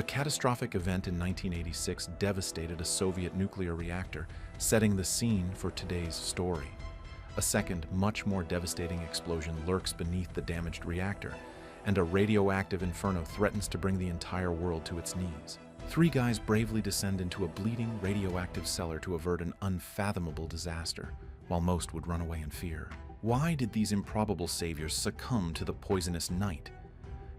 A catastrophic event in 1986 devastated a Soviet nuclear reactor, setting the scene for today's story. A second, much more devastating explosion lurks beneath the damaged reactor, and a radioactive inferno threatens to bring the entire world to its knees. Three guys bravely descend into a bleeding radioactive cellar to avert an unfathomable disaster, while most would run away in fear. Why did these improbable saviors succumb to the poisonous night?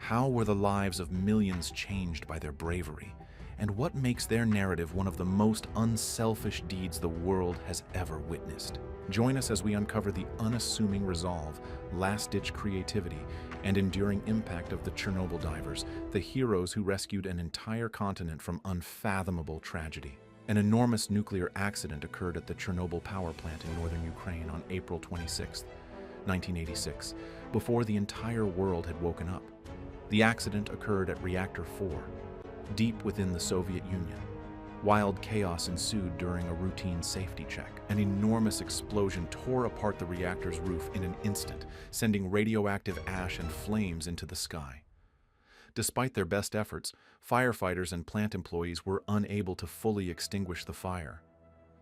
How were the lives of millions changed by their bravery? And what makes their narrative one of the most unselfish deeds the world has ever witnessed? Join us as we uncover the unassuming resolve, last-ditch creativity, and enduring impact of the Chernobyl divers, the heroes who rescued an entire continent from unfathomable tragedy. An enormous nuclear accident occurred at the Chernobyl power plant in northern Ukraine on April 26, 1986, before the entire world had woken up. The accident occurred at Reactor 4, deep within the Soviet Union. Wild chaos ensued during a routine safety check. An enormous explosion tore apart the reactor's roof in an instant, sending radioactive ash and flames into the sky. Despite their best efforts, firefighters and plant employees were unable to fully extinguish the fire.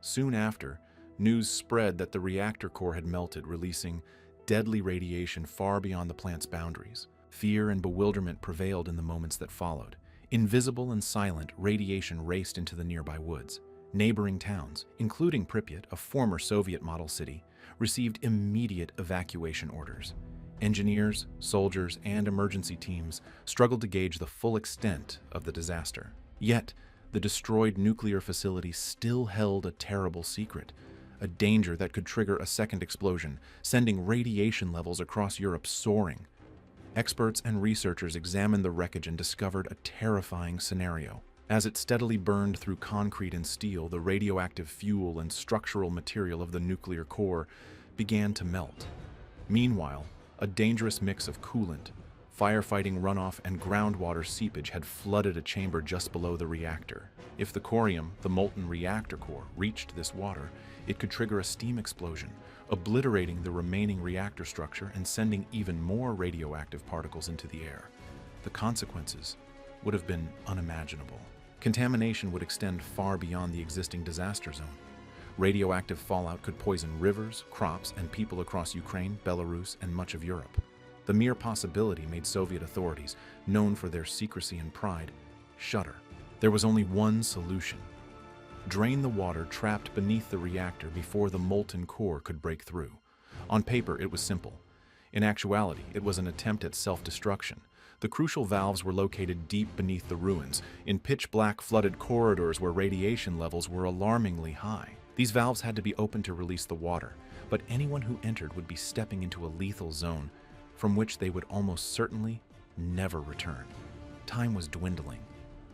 Soon after, news spread that the reactor core had melted, releasing deadly radiation far beyond the plant's boundaries. Fear and bewilderment prevailed in the moments that followed. Invisible and silent, radiation raced into the nearby woods. Neighboring towns, including Pripyat, a former Soviet model city, received immediate evacuation orders. Engineers, soldiers, and emergency teams struggled to gauge the full extent of the disaster. Yet, the destroyed nuclear facility still held a terrible secret, a danger that could trigger a second explosion, sending radiation levels across Europe soaring. Experts and researchers examined the wreckage and discovered a terrifying scenario. As it steadily burned through concrete and steel, the radioactive fuel and structural material of the nuclear core began to melt. Meanwhile, a dangerous mix of coolant, firefighting runoff, and groundwater seepage had flooded a chamber just below the reactor. If the corium, the molten reactor core, reached this water, it could trigger a steam explosion, obliterating the remaining reactor structure and sending even more radioactive particles into the air. The consequences would have been unimaginable. Contamination would extend far beyond the existing disaster zone. Radioactive fallout could poison rivers, crops, and people across Ukraine, Belarus, and much of Europe. The mere possibility made Soviet authorities, known for their secrecy and pride, shudder. There was only one solution: drain the water trapped beneath the reactor before the molten core could break through. On paper, it was simple. In actuality, it was an attempt at self-destruction. The crucial valves were located deep beneath the ruins, in pitch-black flooded corridors where radiation levels were alarmingly high. These valves had to be opened to release the water, but anyone who entered would be stepping into a lethal zone from which they would almost certainly never return. Time was dwindling.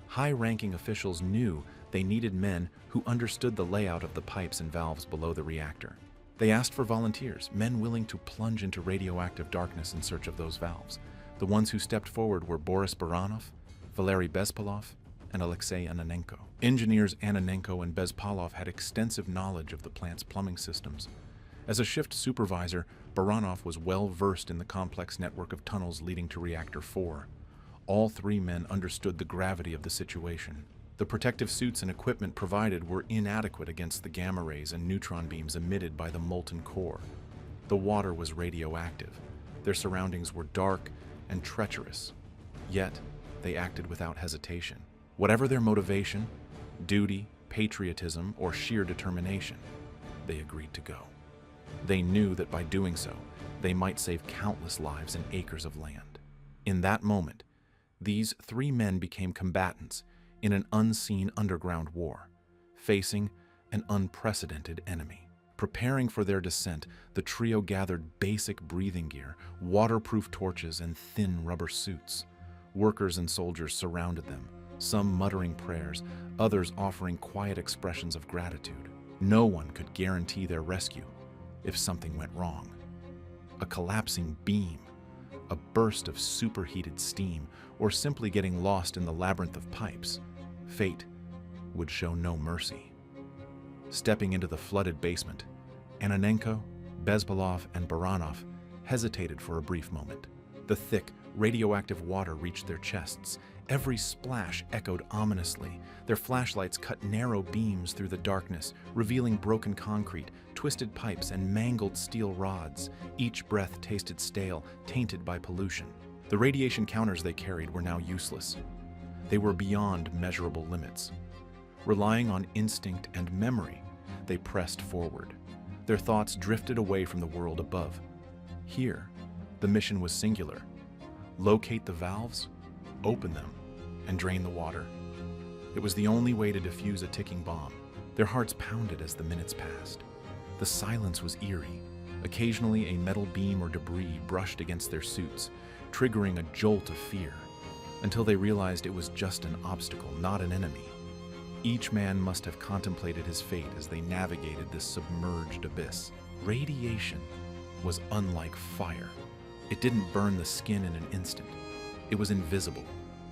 High-ranking officials knew they needed men who understood the layout of the pipes and valves below the reactor. They asked for volunteers, men willing to plunge into radioactive darkness in search of those valves. The ones who stepped forward were Boris Baranov, Valery Bespalov, and Alexei Ananenko. Engineers Ananenko and Bespalov had extensive knowledge of the plant's plumbing systems. As a shift supervisor, Baranov was well versed in the complex network of tunnels leading to Reactor 4. All three men understood the gravity of the situation. The protective suits and equipment provided were inadequate against the gamma rays and neutron beams emitted by the molten core. The water was radioactive. Their surroundings were dark and treacherous. Yet, they acted without hesitation. Whatever their motivation, duty, patriotism, or sheer determination, they agreed to go. They knew that by doing so, they might save countless lives and acres of land. In that moment, these three men became combatants in an unseen underground war, facing an unprecedented enemy. Preparing for their descent, the trio gathered basic breathing gear, waterproof torches, and thin rubber suits. Workers and soldiers surrounded them, some muttering prayers, others offering quiet expressions of gratitude. No one could guarantee their rescue if something went wrong. A collapsing beam, a burst of superheated steam, or simply getting lost in the labyrinth of pipes, fate would show no mercy. Stepping into the flooded basement, Ananenko, Bespalov, and Baranov hesitated for a brief moment. The thick, radioactive water reached their chests, Every splash echoed ominously. Their flashlights cut narrow beams through the darkness, revealing broken concrete, twisted pipes, and mangled steel rods. Each breath tasted stale, tainted by pollution. The radiation counters they carried were now useless. They were beyond measurable limits. Relying on instinct and memory, they pressed forward. Their thoughts drifted away from the world above. Here, the mission was singular. Locate the valves, open them, and drain the water. It was the only way to defuse a ticking bomb. Their hearts pounded as the minutes passed. The silence was eerie. Occasionally, a metal beam or debris brushed against their suits, triggering a jolt of fear, until they realized it was just an obstacle, not an enemy. Each man must have contemplated his fate as they navigated this submerged abyss. Radiation was unlike fire. It didn't burn the skin in an instant. It was invisible,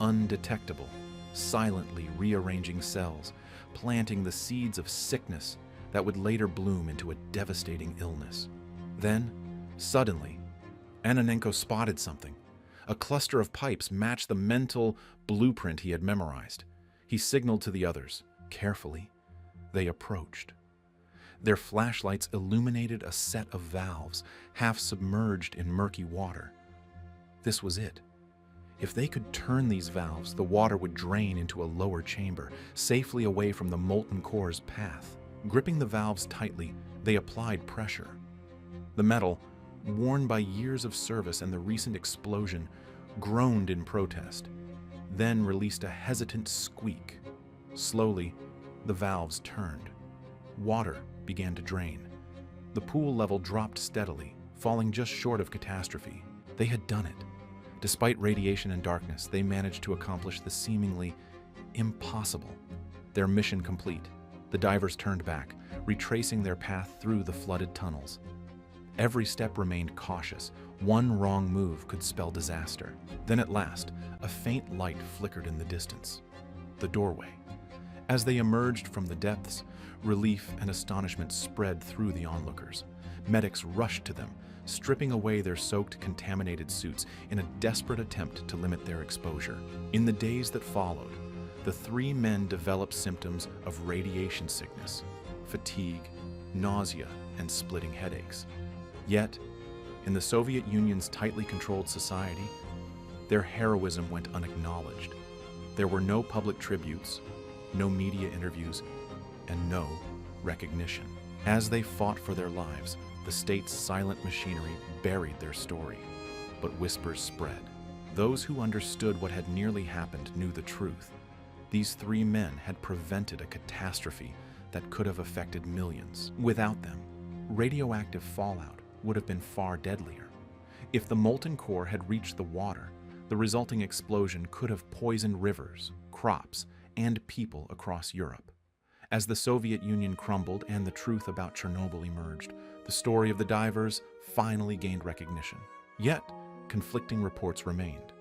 undetectable, silently rearranging cells, planting the seeds of sickness that would later bloom into a devastating illness. Then, suddenly, Ananenko spotted something. A cluster of pipes matched the mental blueprint he had memorized. He signaled to the others. Carefully, they approached. Their flashlights illuminated a set of valves, half submerged in murky water. This was it. If they could turn these valves, the water would drain into a lower chamber, safely away from the molten core's path. Gripping the valves tightly, they applied pressure. The metal, worn by years of service and the recent explosion, groaned in protest, then released a hesitant squeak. Slowly, the valves turned. Water began to drain. The pool level dropped steadily, falling just short of catastrophe. They had done it. Despite radiation and darkness, they managed to accomplish the seemingly impossible. Their mission complete, the divers turned back, retracing their path through the flooded tunnels. Every step remained cautious. One wrong move could spell disaster. Then at last, a faint light flickered in the distance. The doorway. As they emerged from the depths, relief and astonishment spread through the onlookers. Medics rushed to them, stripping away their soaked, contaminated suits in a desperate attempt to limit their exposure. In the days that followed, the three men developed symptoms of radiation sickness, fatigue, nausea, and splitting headaches. Yet, in the Soviet Union's tightly controlled society, their heroism went unacknowledged. There were no public tributes, no media interviews, and no recognition. As they fought for their lives, the state's silent machinery buried their story. But whispers spread. Those who understood what had nearly happened knew the truth. These three men had prevented a catastrophe that could have affected millions. Without them, radioactive fallout would have been far deadlier. If the molten core had reached the water, the resulting explosion could have poisoned rivers, crops, and people across Europe. As the Soviet Union crumbled and the truth about Chernobyl emerged, the story of the divers finally gained recognition. Yet, conflicting reports remained.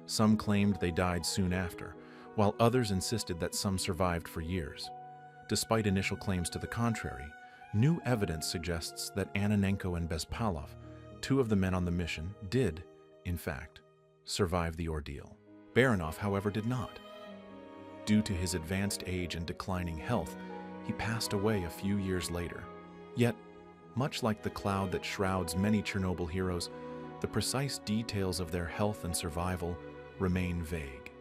Some claimed they died soon after, while others insisted that some survived for years. Despite initial claims to the contrary, new evidence suggests that Ananenko and Bespalov, two of the men on the mission, did, in fact, survive the ordeal. Baranov, however, did not. Due to his advanced age and declining health, he passed away a few years later. Yet, much like the cloud that shrouds many Chernobyl heroes, the precise details of their health and survival remain vague.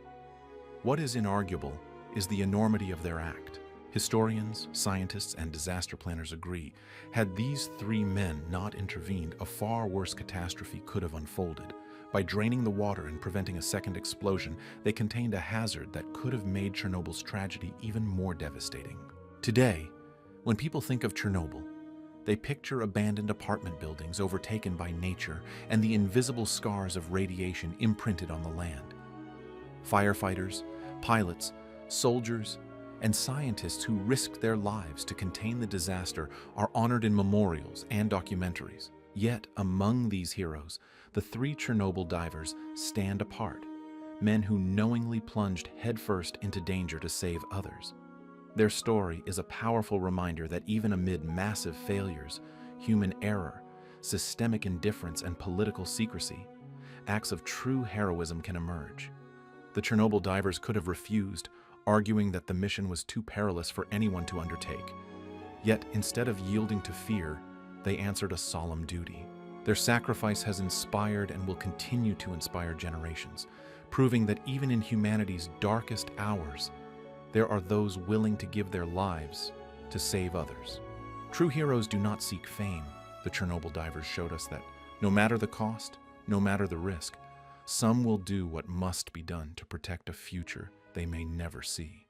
What is inarguable is the enormity of their act. Historians, scientists, and disaster planners agree, had these three men not intervened, a far worse catastrophe could have unfolded. By draining the water and preventing a second explosion, they contained a hazard that could have made Chernobyl's tragedy even more devastating. Today, when people think of Chernobyl, they picture abandoned apartment buildings overtaken by nature and the invisible scars of radiation imprinted on the land. Firefighters, pilots, soldiers, and scientists who risked their lives to contain the disaster are honored in memorials and documentaries. Yet, among these heroes, the three Chernobyl divers stand apart, men who knowingly plunged headfirst into danger to save others. Their story is a powerful reminder that even amid massive failures, human error, systemic indifference, and political secrecy, acts of true heroism can emerge. The Chernobyl divers could have refused, arguing that the mission was too perilous for anyone to undertake. Yet, instead of yielding to fear, they answered a solemn duty. Their sacrifice has inspired and will continue to inspire generations, proving that even in humanity's darkest hours, there are those willing to give their lives to save others. True heroes do not seek fame. The Chernobyl divers showed us that no matter the cost, no matter the risk, some will do what must be done to protect a future they may never see.